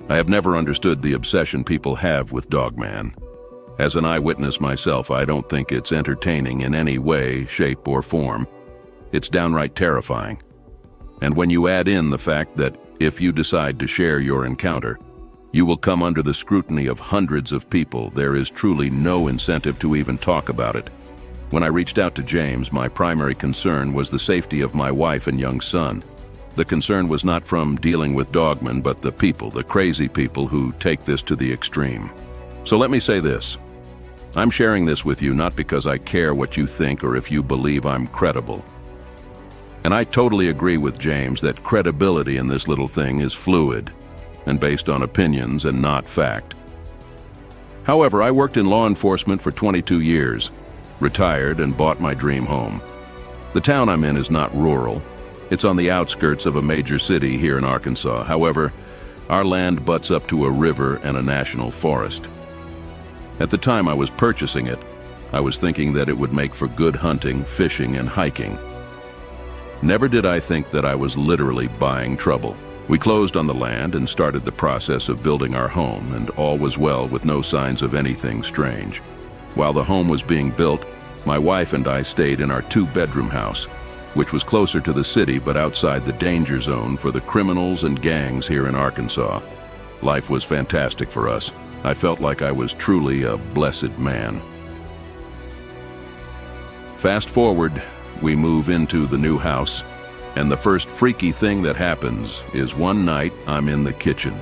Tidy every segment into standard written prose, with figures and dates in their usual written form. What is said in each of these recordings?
I have never understood the obsession people have with Dogman. As an eyewitness myself, I don't think it's entertaining in any way, shape, or form. It's downright terrifying. And when you add in the fact that if you decide to share your encounter, you will come under the scrutiny of hundreds of people, there is truly no incentive to even talk about it. When I reached out to James, my primary concern was the safety of my wife and young son. The concern was not from dealing with dogmen, but the people, the crazy people who take this to the extreme. So let me say this. I'm sharing this with you not because I care what you think or if you believe I'm credible. And I totally agree with James that credibility in this little thing is fluid and based on opinions and not fact. However, I worked in law enforcement for 22 years, retired, and bought my dream home. The town I'm in is not rural. It's on the outskirts of a major city here in Arkansas. However, our land butts up to a river and a national forest. At the time I was purchasing it, I was thinking that it would make for good hunting, fishing, and hiking. Never did I think that I was literally buying trouble. We closed on the land and started the process of building our home, and all was well with no signs of anything strange. While the home was being built, my wife and I stayed in our 2-bedroom house, which was closer to the city but outside the danger zone for the criminals and gangs here in Arkansas. Life was fantastic for us. I felt like I was truly a blessed man. Fast forward, we move into the new house, and the first freaky thing that happens is one night I'm in the kitchen.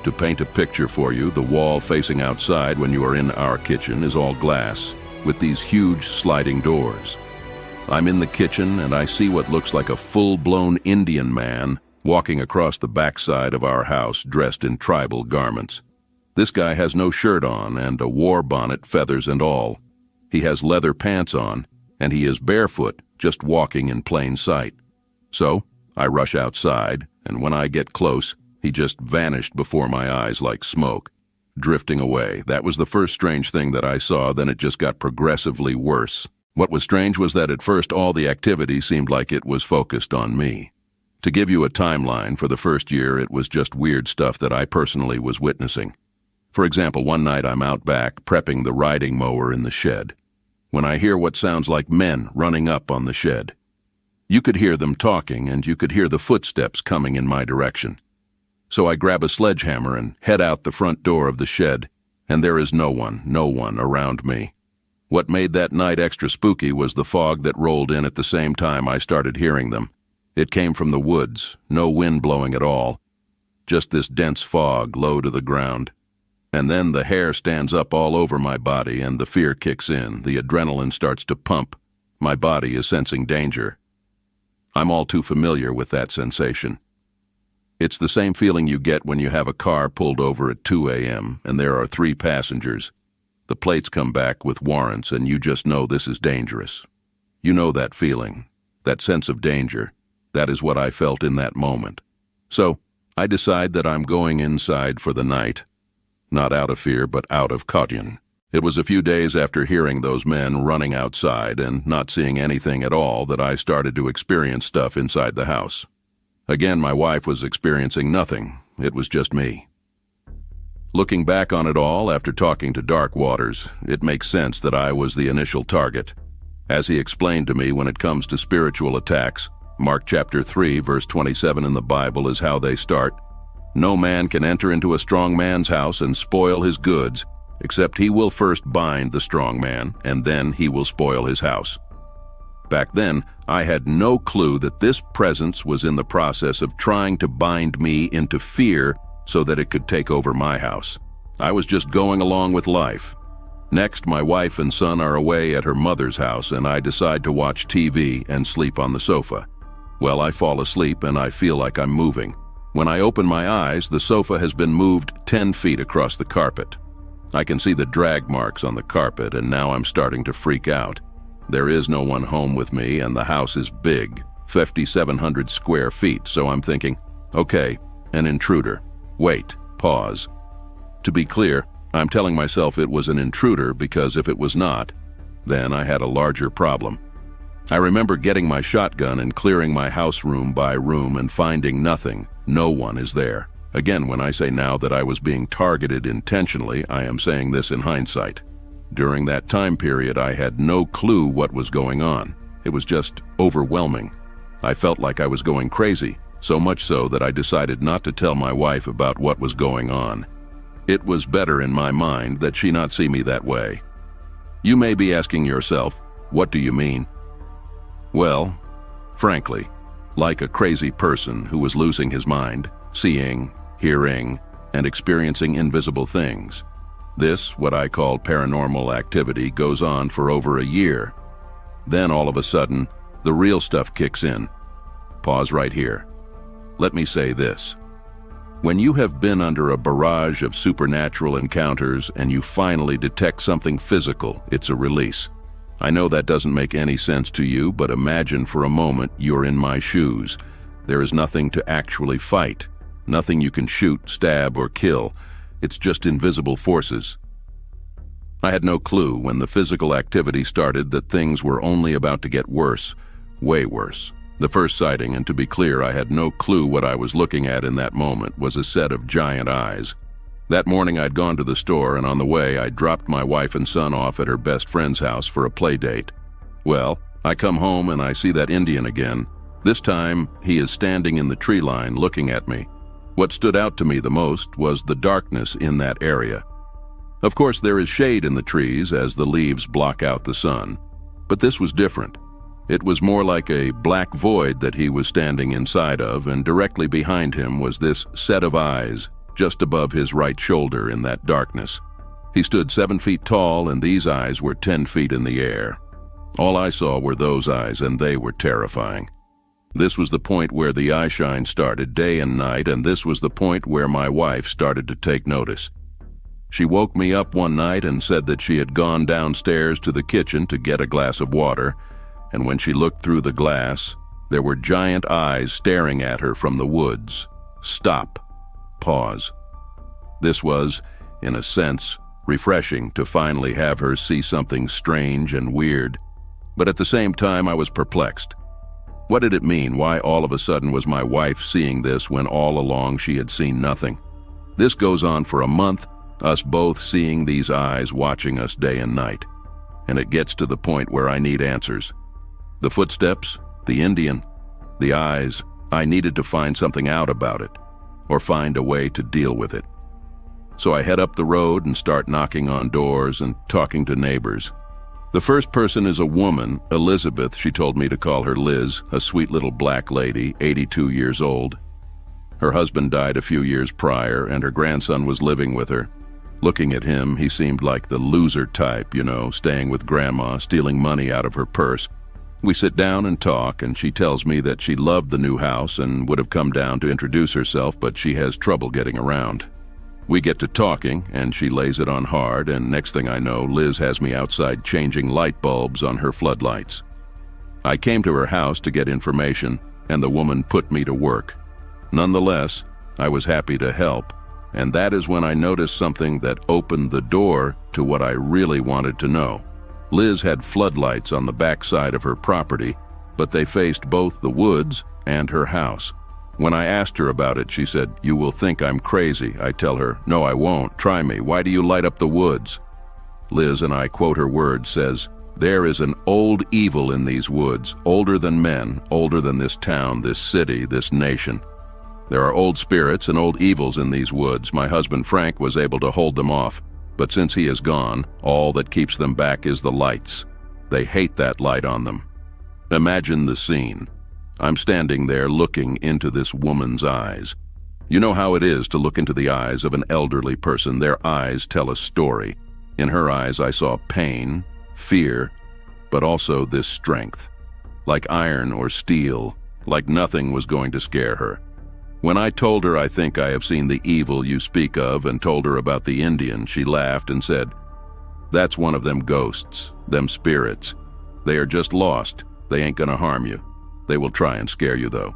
To paint a picture for you, the wall facing outside when you are in our kitchen is all glass, with these huge sliding doors. I'm in the kitchen and I see what looks like a full-blown Indian man walking across the backside of our house dressed in tribal garments. This guy has no shirt on and a war bonnet, feathers and all. He has leather pants on, and he is barefoot, just walking in plain sight. So, I rush outside, and when I get close, he just vanished before my eyes like smoke, drifting away. That was the first strange thing that I saw, then it just got progressively worse. What was strange was that at first all the activity seemed like it was focused on me. To give you a timeline, for the first year it was just weird stuff that I personally was witnessing. For example, one night I'm out back prepping the riding mower in the shed, when I hear what sounds like men running up on the shed. You could hear them talking, and you could hear the footsteps coming in my direction. So I grab a sledgehammer and head out the front door of the shed, and there is no one around me. What made that night extra spooky was the fog that rolled in at the same time I started hearing them. It came from the woods, no wind blowing at all, just this dense fog low to the ground. And then the hair stands up all over my body and the fear kicks in. The adrenaline starts to pump. My body is sensing danger. I'm all too familiar with that sensation. It's the same feeling you get when you have a car pulled over at 2 a.m. and there are 3 passengers. The plates come back with warrants and you just know this is dangerous. You know that feeling, that sense of danger. That is what I felt in that moment. So I decide that I'm going inside for the night. Not out of fear, but out of caution. It was a few days after hearing those men running outside and not seeing anything at all that I started to experience stuff inside the house. Again, my wife was experiencing nothing. It was just me. Looking back on it all, after talking to Dark Waters, it makes sense that I was the initial target. As he explained to me, when it comes to spiritual attacks, Mark chapter 3, verse 27 in the Bible is how they start. No man can enter into a strong man's house and spoil his goods, except he will first bind the strong man, and then he will spoil his house. Back then, I had no clue that this presence was in the process of trying to bind me into fear so that it could take over my house. I was just going along with life. Next, my wife and son are away at her mother's house, and I decide to watch TV and sleep on the sofa. Well, I fall asleep and I feel like I'm moving. When I open my eyes, the sofa has been moved 10 feet across the carpet. I can see the drag marks on the carpet, and now I'm starting to freak out. There is no one home with me, and the house is big, 5,700 square feet, so I'm thinking, okay, an intruder. Wait, pause. To be clear, I'm telling myself it was an intruder because if it was not, then I had a larger problem. I remember getting my shotgun and clearing my house room by room and finding nothing. No one is there. Again, when I say now that I was being targeted intentionally, I am saying this in hindsight. During that time period, I had no clue what was going on. It was just overwhelming. I felt like I was going crazy, so much so that I decided not to tell my wife about what was going on. It was better in my mind that she not see me that way. You may be asking yourself, what do you mean? Well, frankly, like a crazy person who was losing his mind, seeing, hearing, and experiencing invisible things. This, what I call paranormal activity, goes on for over a year. Then all of a sudden, the real stuff kicks in. Pause right here. Let me say this. When you have been under a barrage of supernatural encounters and you finally detect something physical, it's a release. I know that doesn't make any sense to you, but imagine for a moment you're in my shoes. There is nothing to actually fight. Nothing you can shoot, stab, or kill. It's just invisible forces. I had no clue when the physical activity started that things were only about to get worse, way worse. The first sighting, and to be clear, I had no clue what I was looking at in that moment, was a set of giant eyes. That morning I'd gone to the store, and on the way I dropped my wife and son off at her best friend's house for a play date. Well, I come home and I see that Indian again. This time, he is standing in the tree line looking at me. What stood out to me the most was the darkness in that area. Of course, there is shade in the trees as the leaves block out the sun. But this was different. It was more like a black void that he was standing inside of, and directly behind him was this set of eyes, just above his right shoulder in that darkness. He stood 7 feet tall, and these eyes were 10 feet in the air. All I saw were those eyes, and they were terrifying. This was the point where the eye shine started day and night, and this was the point where my wife started to take notice. She woke me up one night and said that she had gone downstairs to the kitchen to get a glass of water, and when she looked through the glass, there were giant eyes staring at her from the woods. Stop. Pause. This was, in a sense, refreshing to finally have her see something strange and weird. But at the same time, I was perplexed. What did it mean? Why all of a sudden was my wife seeing this when all along she had seen nothing? This goes on for a month, us both seeing these eyes watching us day and night. And it gets to the point where I need answers. The footsteps, the Indian, the eyes, I needed to find something out about it, or find a way to deal with it. So I head up the road and start knocking on doors and talking to neighbors. The first person is a woman, Elizabeth, she told me to call her Liz, a sweet little black lady, 82 years old. Her husband died a few years prior, and her grandson was living with her. Looking at him, he seemed like the loser type, staying with grandma, stealing money out of her purse. We sit down and talk, and she tells me that she loved the new house and would have come down to introduce herself, but she has trouble getting around. We get to talking, and she lays it on hard, and next thing I know, Liz has me outside changing light bulbs on her floodlights. I came to her house to get information, and the woman put me to work. Nonetheless, I was happy to help, and that is when I noticed something that opened the door to what I really wanted to know. Liz had floodlights on the back side of her property, but they faced both the woods and her house. When I asked her about it, she said, "You will think I'm crazy." I tell her, "No, I won't. Try me. Why do you light up the woods?" Liz, and I quote her words, says, "There is an old evil in these woods, older than men, older than this town, this city, this nation. There are old spirits and old evils in these woods. My husband Frank was able to hold them off, but since he is gone, all that keeps them back is the lights. They hate that light on them." Imagine the scene. I'm standing there looking into this woman's eyes. You know how it is to look into the eyes of an elderly person. Their eyes tell a story. In her eyes, I saw pain, fear, but also this strength. Like iron or steel, like nothing was going to scare her. When I told her I think I have seen the evil you speak of and told her about the Indian, she laughed and said, "That's one of them ghosts, them spirits. They are just lost. They ain't gonna harm you. They will try and scare you, though."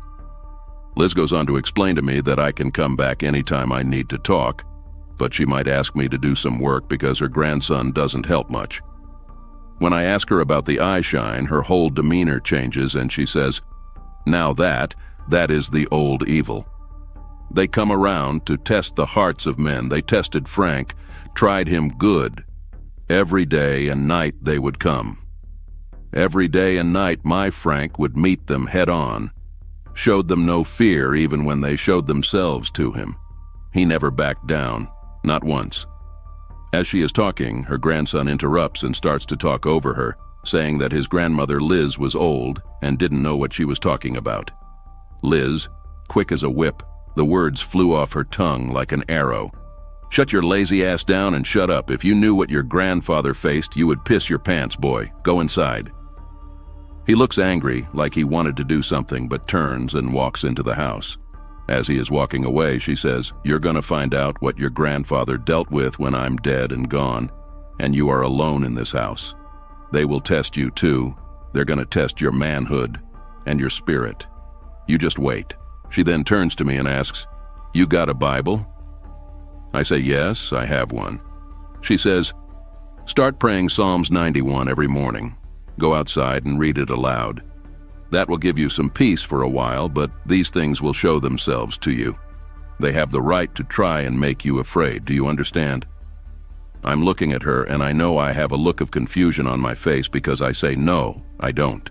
Liz goes on to explain to me that I can come back anytime I need to talk, but she might ask me to do some work because her grandson doesn't help much. When I ask her about the eye shine, her whole demeanor changes and she says, "Now that is the old evil." They come around to test the hearts of men. They tested Frank, tried him good. Every day and night they would come. Every day and night my Frank would meet them head on, showed them no fear even when they showed themselves to him. He never backed down, not once. As she is talking, her grandson interrupts and starts to talk over her, saying that his grandmother Liz was old and didn't know what she was talking about. Liz, quick as a whip, the words flew off her tongue like an arrow. "Shut your lazy ass down and shut up. If you knew what your grandfather faced, you would piss your pants, boy. Go inside." He looks angry, like he wanted to do something, but turns and walks into the house. As he is walking away, she says, "You're gonna find out what your grandfather dealt with when I'm dead and gone, and you are alone in this house. They will test you too. They're gonna test your manhood and your spirit. You just wait." She then turns to me and asks, "You got a Bible?" I say, "Yes, I have one." She says, "Start praying Psalms 91 every morning. Go outside and read it aloud. That will give you some peace for a while, but these things will show themselves to you. They have the right to try and make you afraid. Do you understand?" I'm looking at her, and I know I have a look of confusion on my face because I say, "No, I don't."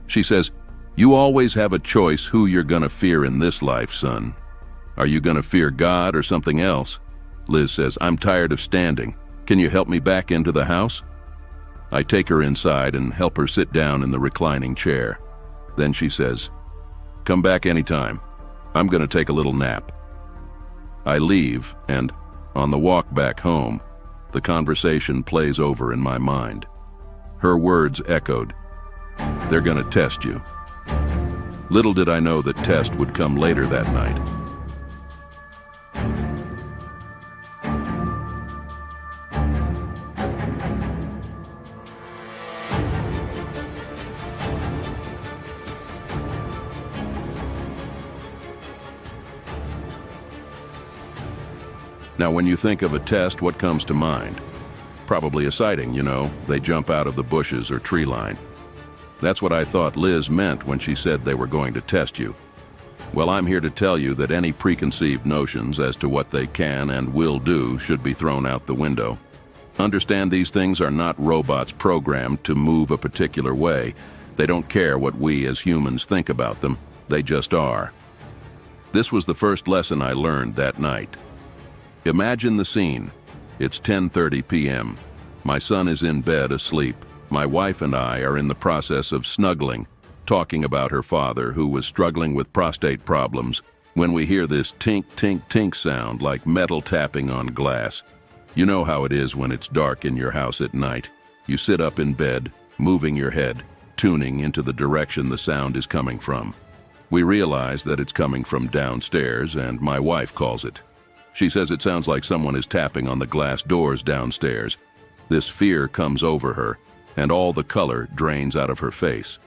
She says, "You always have a choice who you're gonna fear in this life, son. Are you gonna fear God or something else?" Liz says, "I'm tired of standing. Can you help me back into the house?" I take her inside and help her sit down in the reclining chair. Then she says, "Come back anytime. I'm gonna take a little nap." I leave, and on the walk back home, the conversation plays over in my mind. Her words echoed, "They're gonna test you." Little did I know that test would come later that night. Now, when you think of a test, what comes to mind? Probably a sighting, you know. They jump out of the bushes or tree line. That's what I thought Liz meant when she said they were going to test you. Well, I'm here to tell you that any preconceived notions as to what they can and will do should be thrown out the window. Understand these things are not robots programmed to move a particular way. They don't care what we as humans think about them. They just are. This was the first lesson I learned that night. Imagine the scene. It's 10:30 p.m. My son is in bed asleep. My wife and I are in the process of snuggling, talking about her father who was struggling with prostate problems, when we hear this tink, tink, tink sound like metal tapping on glass. You know how it is when it's dark in your house at night. You sit up in bed, moving your head, tuning into the direction the sound is coming from. We realize that it's coming from downstairs, and my wife calls it. She says it sounds like someone is tapping on the glass doors downstairs. This fear comes over her, and all the color drains out of her face.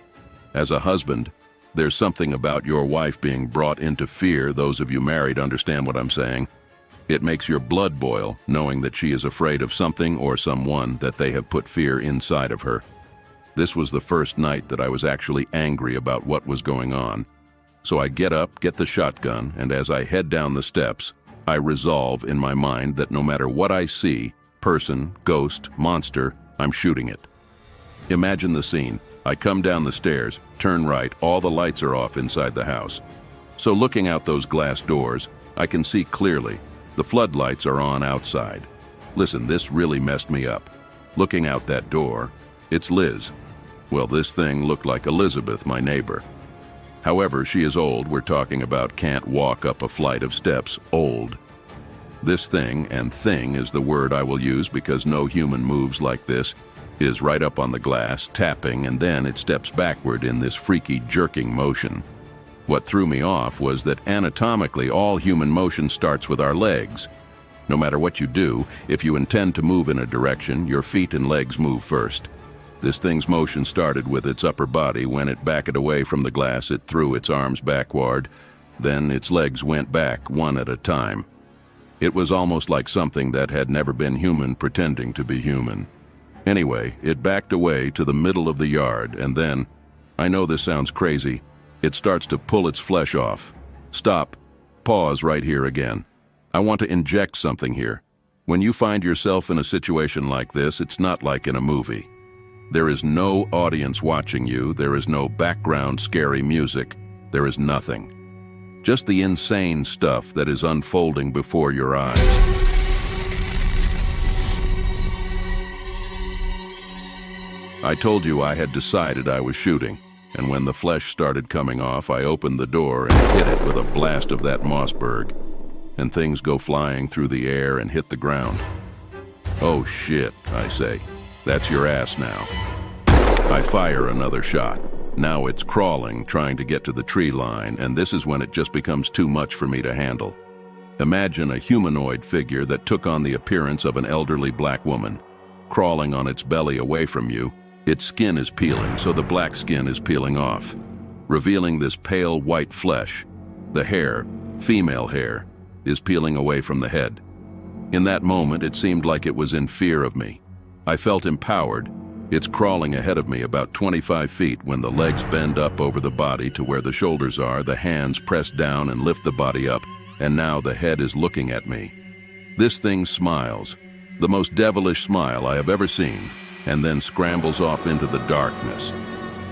As a husband, there's something about your wife being brought into fear. Those of you married understand what I'm saying. It makes your blood boil, knowing that she is afraid of something or someone, that they have put fear inside of her. This was the first night that I was actually angry about what was going on. So I get up, get the shotgun, and as I head down the steps, I resolve in my mind that no matter what I see, person, ghost, monster, I'm shooting it. Imagine the scene. I come down the stairs, turn right, all the lights are off inside the house. So looking out those glass doors, I can see clearly. The floodlights are on outside. Listen, this really messed me up. Looking out that door, it's Liz. Well, this thing looked like Elizabeth, my neighbor. However, she is old. We're talking about can't walk up a flight of steps, old. This thing, and thing is the word I will use because no human moves like this, is right up on the glass, tapping, and then it steps backward in this freaky jerking motion. What threw me off was that anatomically all human motion starts with our legs. No matter what you do, if you intend to move in a direction, your feet and legs move first. This thing's motion started with its upper body. When it backed away from the glass, it threw its arms backward. Then its legs went back, one at a time. It was almost like something that had never been human pretending to be human. Anyway, it backed away to the middle of the yard, and then, I know this sounds crazy, it starts to pull its flesh off. Stop. pause right here again. I want to inject something here. When you find yourself in a situation like this, it's not like in a movie. There is no audience watching you. There is no background scary music. There is nothing. Just the insane stuff that is unfolding before your eyes. I told you I had decided I was shooting, and when the flesh started coming off, I opened the door and hit it with a blast of that Mossberg, and things go flying through the air and hit the ground. Oh shit, I say. That's your ass now. I fire another shot. Now it's crawling, trying to get to the tree line, and this is when it just becomes too much for me to handle. Imagine a humanoid figure that took on the appearance of an elderly black woman, crawling on its belly away from you. Its skin is peeling, so the black skin is peeling off, revealing this pale white flesh. The hair, female hair, is peeling away from the head. In that moment, it seemed like it was in fear of me. I felt empowered. It's crawling ahead of me about 25 feet when the legs bend up over the body to where the shoulders are, the hands press down and lift the body up, and now the head is looking at me. This thing smiles, the most devilish smile I have ever seen, and then scrambles off into the darkness.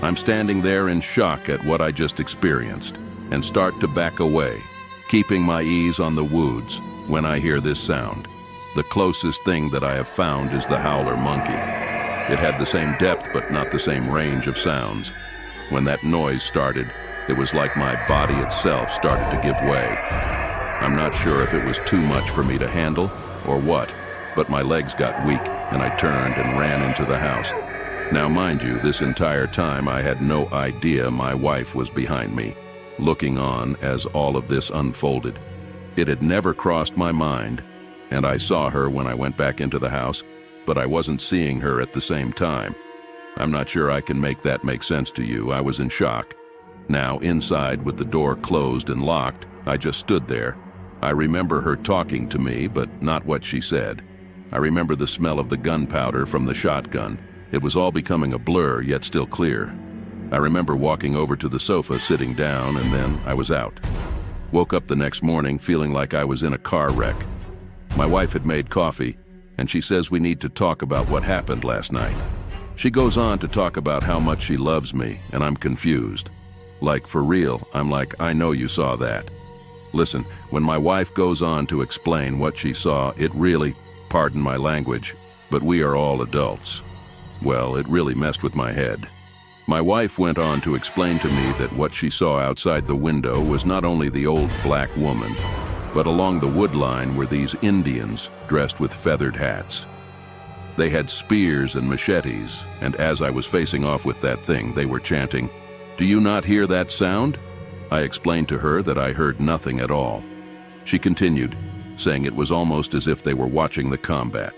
I'm standing there in shock at what I just experienced and start to back away, keeping my ease on the woods when I hear this sound. The closest thing that I have found is the howler monkey. It had the same depth but not the same range of sounds. When that noise started, it was like my body itself started to give way. I'm not sure if it was too much for me to handle or what, but my legs got weak and I turned and ran into the house. Now mind you, this entire time I had no idea my wife was behind me, looking on as all of this unfolded. It had never crossed my mind, and I saw her when I went back into the house, but I wasn't seeing her at the same time. I'm not sure I can make that make sense to you. I was in shock. Now, inside with the door closed and locked, I just stood there. I remember her talking to me, but not what she said. I remember the smell of the gunpowder from the shotgun. It was all becoming a blur, yet still clear. I remember walking over to the sofa, sitting down, and then I was out. Woke up the next morning feeling like I was in a car wreck. My wife had made coffee, and she says we need to talk about what happened last night. She goes on to talk about how much she loves me, and I'm confused. Like, for real, I'm like, I know you saw that. Listen, when my wife goes on to explain what she saw, it really, pardon my language, but we are all adults. Well, it really messed with my head. My wife went on to explain to me that what she saw outside the window was not only the old black woman, but along the wood line were these Indians dressed with feathered hats. They had spears and machetes, and as I was facing off with that thing, they were chanting, "Do you not hear that sound?" I explained to her that I heard nothing at all. She continued, saying it was almost as if they were watching the combat.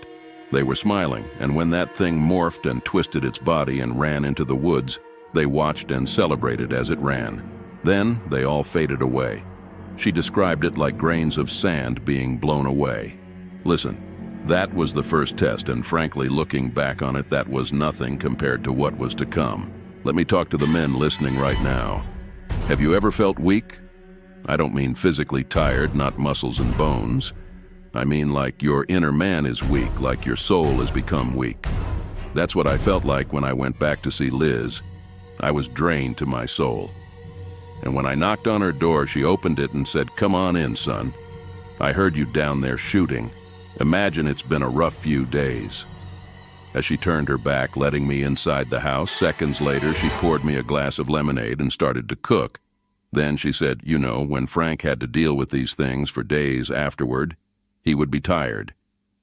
They were smiling, and when that thing morphed and twisted its body and ran into the woods, they watched and celebrated as it ran. Then they all faded away. She described it like grains of sand being blown away. Listen, that was the first test, and frankly, looking back on it, that was nothing compared to what was to come. Let me talk to the men listening right now. Have you ever felt weak? I don't mean physically tired, not muscles and bones. I mean like your inner man is weak, like your soul has become weak. That's what I felt like when I went back to see Liz. I was drained to my soul. And when I knocked on her door, she opened it and said, "Come on in, son. I heard you down there shooting. Imagine it's been a rough few days." As she turned her back, letting me inside the house, seconds later, she poured me a glass of lemonade and started to cook. Then she said, "You know, when Frank had to deal with these things for days afterward, he would be tired."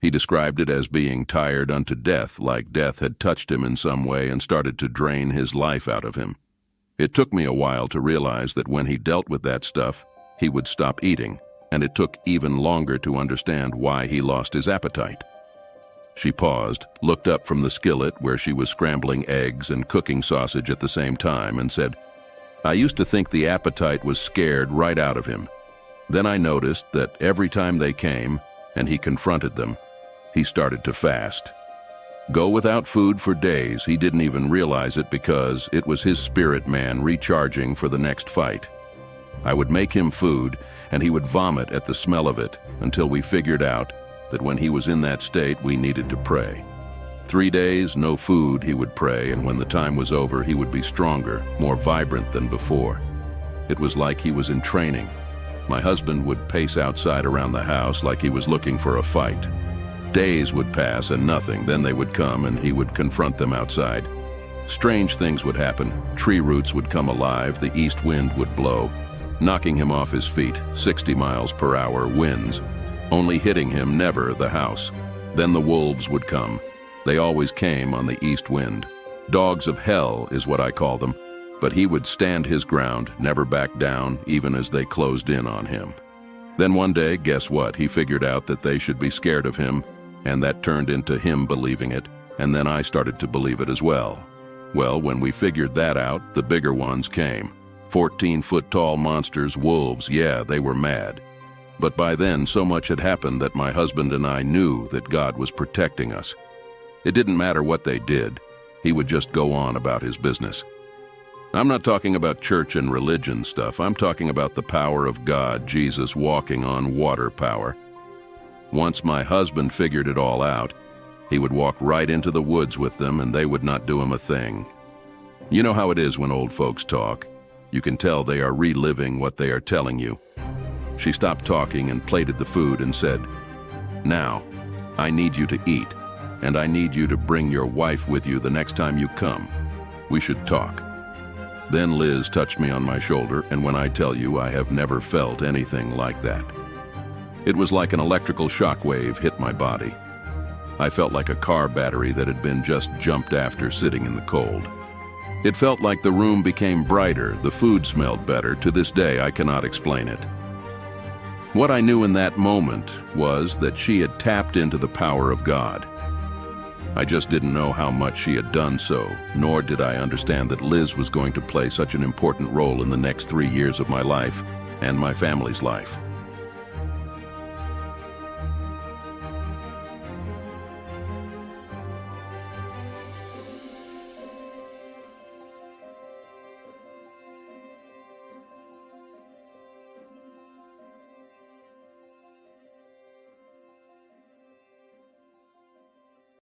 He described it as being tired unto death, like death had touched him in some way and started to drain his life out of him. It took me a while to realize that when he dealt with that stuff, he would stop eating, and it took even longer to understand why he lost his appetite. She paused, looked up from the skillet where she was scrambling eggs and cooking sausage at the same time, and said, "I used to think the appetite was scared right out of him. Then I noticed that every time they came, and he confronted them, he started to fast. Go without food for days. He didn't even realize it because it was his spirit man recharging for the next fight. I would make him food, and he would vomit at the smell of it until we figured out that when he was in that state, we needed to pray. 3 days, no food, he would pray, and when the time was over, he would be stronger, more vibrant than before. It was like he was in training. My husband would pace outside around the house like he was looking for a fight. Days would pass and nothing, then they would come and he would confront them outside. Strange things would happen. Tree roots would come alive, the east wind would blow, knocking him off his feet, 60 miles per hour winds, only hitting him, never the house. Then the wolves would come. They always came on the east wind. Dogs of hell is what I call them, but he would stand his ground, never back down, even as they closed in on him. Then one day, guess what? He figured out that they should be scared of him, and that turned into him believing it, and then I started to believe it as well. Well, when we figured that out, the bigger ones came. 14-foot-tall monsters, wolves, yeah, they were mad. But by then, so much had happened that my husband and I knew that God was protecting us. It didn't matter what they did. He would just go on about his business. I'm not talking about church and religion stuff. I'm talking about the power of God, Jesus walking on water power. Once my husband figured it all out, he would walk right into the woods with them and they would not do him a thing. You know how it is when old folks talk. You can tell they are reliving what they are telling you. She stopped talking and plated the food and said, "Now, I need you to eat, and I need you to bring your wife with you the next time you come. We should talk." Then Liz touched me on my shoulder, and when I tell you, I have never felt anything like that. It was like an electrical shock wave hit my body. I felt like a car battery that had been just jumped after sitting in the cold. It felt like the room became brighter, the food smelled better. To this day, I cannot explain it. What I knew in that moment was that she had tapped into the power of God. I just didn't know how much she had done so, nor did I understand that Liz was going to play such an important role in the next 3 years of my life and my family's life.